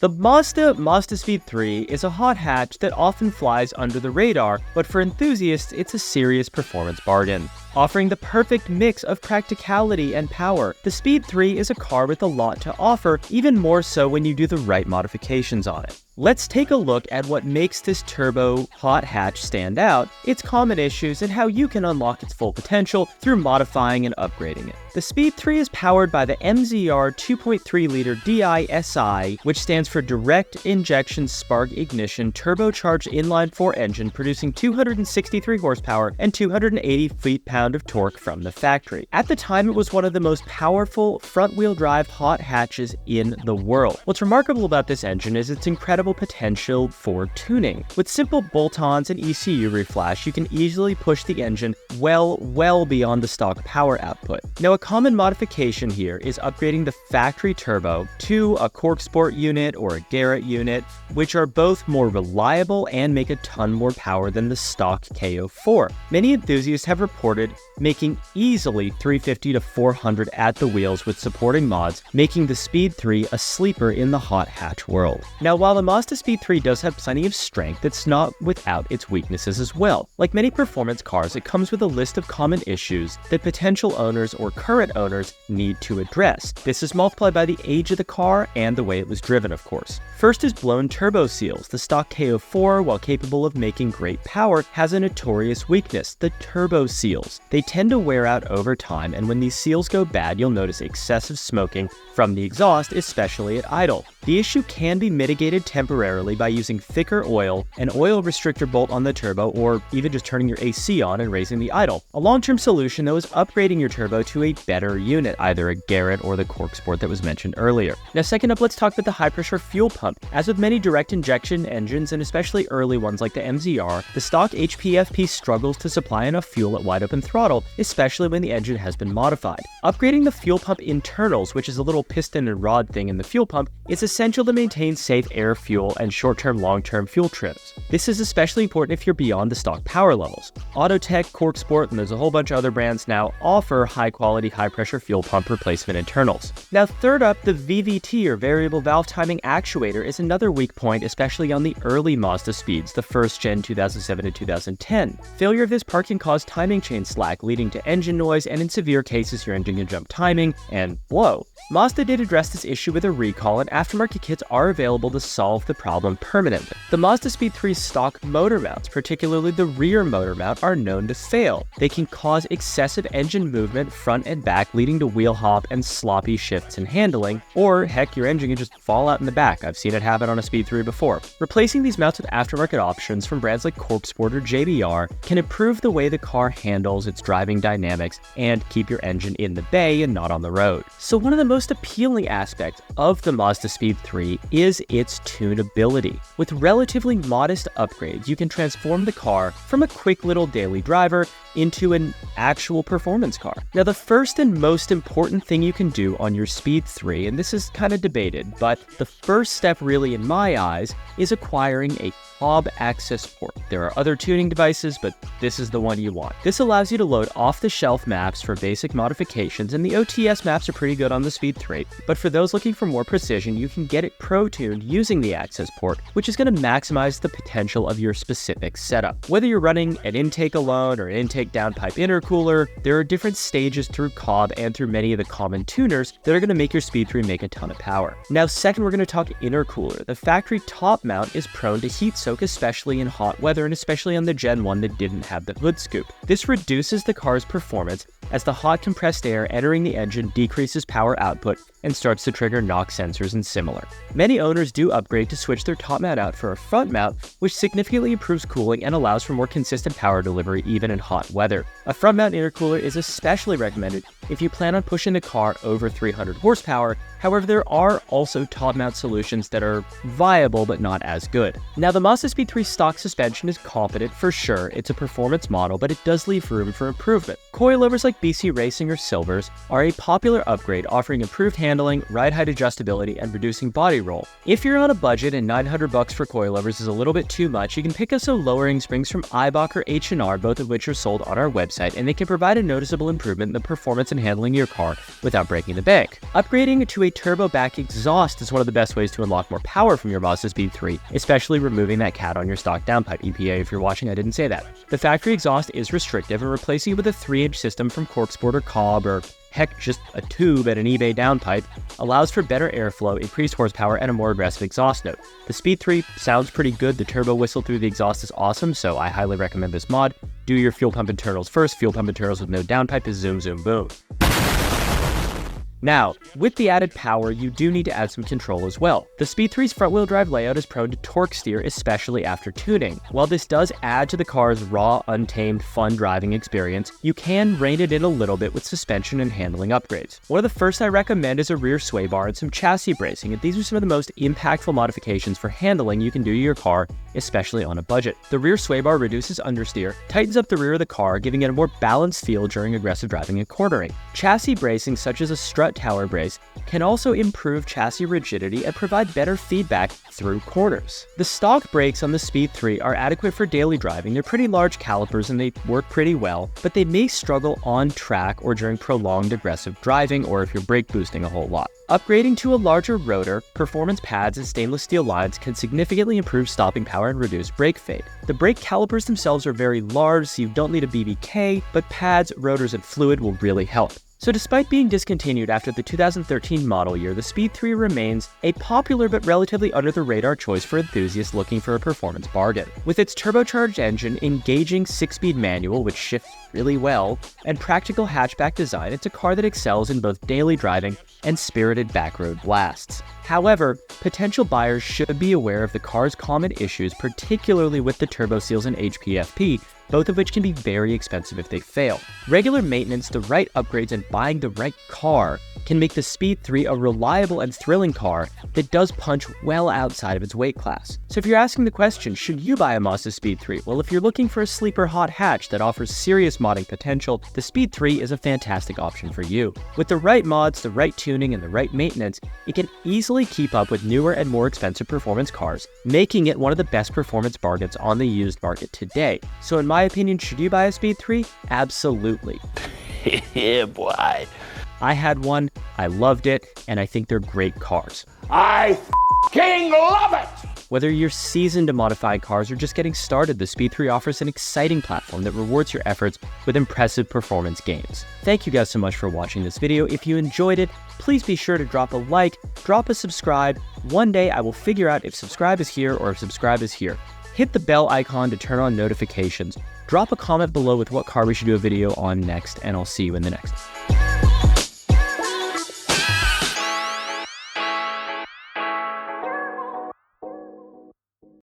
The Mazda Mazdaspeed3 is a hot hatch that often flies under the radar, but for enthusiasts, it's a serious performance bargain. Offering the perfect mix of practicality and power, the Speed 3 is a car with a lot to offer, even more so when you do the right modifications on it. Let's take a look at what makes this turbo hot hatch stand out, its common issues, and how you can unlock its full potential through modifying and upgrading it. The Speed 3 is powered by the MZR 2.3-liter DISI, which stands for Direct Injection Spark Ignition turbocharged inline-four engine, producing 263 horsepower and 280 feet-pound of torque from the factory. At the time, it was one of the most powerful front-wheel drive hot hatches in the world. What's remarkable about this engine is its incredible potential for tuning. With simple bolt-ons and ECU reflash, you can easily push the engine well beyond the stock power output. Now, a common modification here is upgrading the factory turbo to a Cork Sport unit or a Garrett unit, which are both more reliable and make a ton more power than the stock KO4. Many enthusiasts have reported making easily 350 to 400 at the wheels with supporting mods, making the Speed 3 a sleeper in the hot hatch world. Now, while the Mazda Speed 3 does have plenty of strength, it's not without its weaknesses as well. Like many performance cars, it comes with a list of common issues that potential owners or current owners need to address. This is multiplied by the age of the car and the way it was driven, of course. First is blown turbo seals. The stock KO4, while capable of making great power, has a notorious weakness: the turbo seals. They tend to wear out over time, and when these seals go bad, you'll notice excessive smoking from the exhaust, especially at idle. The issue can be mitigated temporarily by using thicker oil, an oil restrictor bolt on the turbo, or even just turning your AC on and raising the idle. A long-term solution, though, is upgrading your turbo to a better unit, either a Garrett or the Cork Sport that was mentioned earlier. Now, second up, let's talk about the high-pressure fuel pump. As with many direct injection engines, and especially early ones like the MZR, the stock HPFP struggles to supply enough fuel at wide-open throttle, especially when the engine has been modified. Upgrading the fuel pump internals, which is a little piston and rod thing in the fuel pump, is essential to maintain safe air, fuel, and short-term, long-term fuel trims. This is especially important if you're beyond the stock power levels. Autotech, Cork Sport, and there's a whole bunch of other brands now offer high-quality, high-pressure fuel pump replacement internals. Now, third up, the VVT, or variable valve timing actuator, is another weak point, especially on the early Mazda Speeds, the first gen 2007 to 2010. Failure of this part can cause timing chain slack, leading to engine noise, and in severe cases, your engine can jump timing and blow. Mazda did address this issue with a recall, and aftermarket kits are available to solve the problem permanently. The Mazda Speed 3's stock motor mounts, particularly the rear motor mount, are known to fail. They can cause excessive engine movement front and back, leading to wheel hop and sloppy shifts in handling, or heck, your engine can just fall out in the back. I've seen it happen on a Speed 3 before. Replacing these mounts with aftermarket options from brands like Cork Sport or JBR can improve the way the car handles its driving dynamics and keep your engine in the bay and not on the road. So one of the most appealing aspects of the Mazda Speed 3 is its tunability. With relatively modest upgrades, you can transform the car from a quick little daily driver into an actual performance car. Now, the first and most important thing you can do on your Speed 3, and this is kind of debated, but the first step really in my eyes is acquiring a Cobb access port. There are other tuning devices, but this is the one you want. This allows you to load off-the-shelf maps for basic modifications, and the OTS maps are pretty good on the Speed 3, but for those looking for more precision, you can get it pro-tuned using the access port, which is going to maximize the potential of your specific setup. Whether you're running an intake alone or an intake downpipe intercooler, there are different stages through Cobb and through many of the common tuners that are going to make your Speed 3 make a ton of power. Now, second, we're going to talk intercooler. The factory top mount is prone to heat soak, especially in hot weather, and especially on the Gen 1 that didn't have the hood scoop. This reduces the car's performance as the hot compressed air entering the engine decreases power output and starts to trigger knock sensors and similar. Many owners do upgrade to switch their top mount out for a front mount, which significantly improves cooling and allows for more consistent power delivery even in hot weather. A front mount intercooler is especially recommended if you plan on pushing the car over 300 horsepower. However, there are also top mount solutions that are viable but not as good. Now, the Mazda Speed 3 stock suspension is competent for sure. It's a performance model, but it does leave room for improvement. Coilovers like BC Racing or Silvers are a popular upgrade, offering improved handling handling, ride height adjustability, and reducing body roll. If you're on a budget and $900 for coilovers is a little bit too much, you can pick up some lowering springs from Eibach or H&R, both of which are sold on our website, and they can provide a noticeable improvement in the performance and handling of your car without breaking the bank. Upgrading to a turbo back exhaust is one of the best ways to unlock more power from your Mazdaspeed3, especially removing that cat on your stock downpipe. EPA, if you're watching, I didn't say that. The factory exhaust is restrictive, and replacing it with a 3-inch system from Corksport or Cobb, or heck, just a tube at an eBay downpipe, allows for better airflow, increased horsepower, and a more aggressive exhaust note. The Speed 3 sounds pretty good. The turbo whistle through the exhaust is awesome, so I highly recommend this mod. Do your fuel pump internals first. Fuel pump internals with no downpipe is zoom, zoom, boom. Now, with the added power, you do need to add some control as well. The Speed 3's front-wheel drive layout is prone to torque steer, especially after tuning. While this does add to the car's raw, untamed, fun driving experience, you can rein it in a little bit with suspension and handling upgrades. One of the first I recommend is a rear sway bar and some chassis bracing, and these are some of the most impactful modifications for handling you can do to your car, especially on a budget. The rear sway bar reduces understeer, tightens up the rear of the car, giving it a more balanced feel during aggressive driving and cornering. Chassis bracing, such as a strut tower brace, can also improve chassis rigidity and provide better feedback through corners. The stock brakes on the Speed 3 are adequate for daily driving. They're pretty large calipers and they work pretty well, but they may struggle on track or during prolonged aggressive driving, or if you're brake boosting a whole lot. Upgrading to a larger rotor, performance pads, and stainless steel lines can significantly improve stopping power and reduce brake fade. The brake calipers themselves are very large, so you don't need a BBK, but pads, rotors, and fluid will really help. So despite being discontinued after the 2013 model year, the Speed 3 remains a popular but relatively under-the-radar choice for enthusiasts looking for a performance bargain. With its turbocharged engine, engaging 6-speed manual, which shifts really well, and practical hatchback design, it's a car that excels in both daily driving and spirited backroad blasts. However, potential buyers should be aware of the car's common issues, particularly with the turbo seals and HPFP, both of which can be very expensive if they fail. Regular maintenance, the right upgrades, and buying the right car can make the Speed 3 a reliable and thrilling car that does punch well outside of its weight class. So if you're asking the question, should you buy a Mazdaspeed3? Well, if you're looking for a sleeper hot hatch that offers serious modding potential, the Speed 3 is a fantastic option for you. With the right mods, the right tuning, and the right maintenance, it can easily keep up with newer and more expensive performance cars, making it one of the best performance bargains on the used market today. So in my opinion, should you buy a Speed 3? Absolutely. Yeah, boy. I had one, I loved it, and I think they're great cars. I f***ing love it! Whether you're seasoned to modify cars or just getting started, the Speed 3 offers an exciting platform that rewards your efforts with impressive performance gains. Thank you guys so much for watching this video. If you enjoyed it, please be sure to drop a like, drop a subscribe. One day I will figure out if subscribe is here or if subscribe is here. Hit the bell icon to turn on notifications. Drop a comment below with what car we should do a video on next, and I'll see you in the next.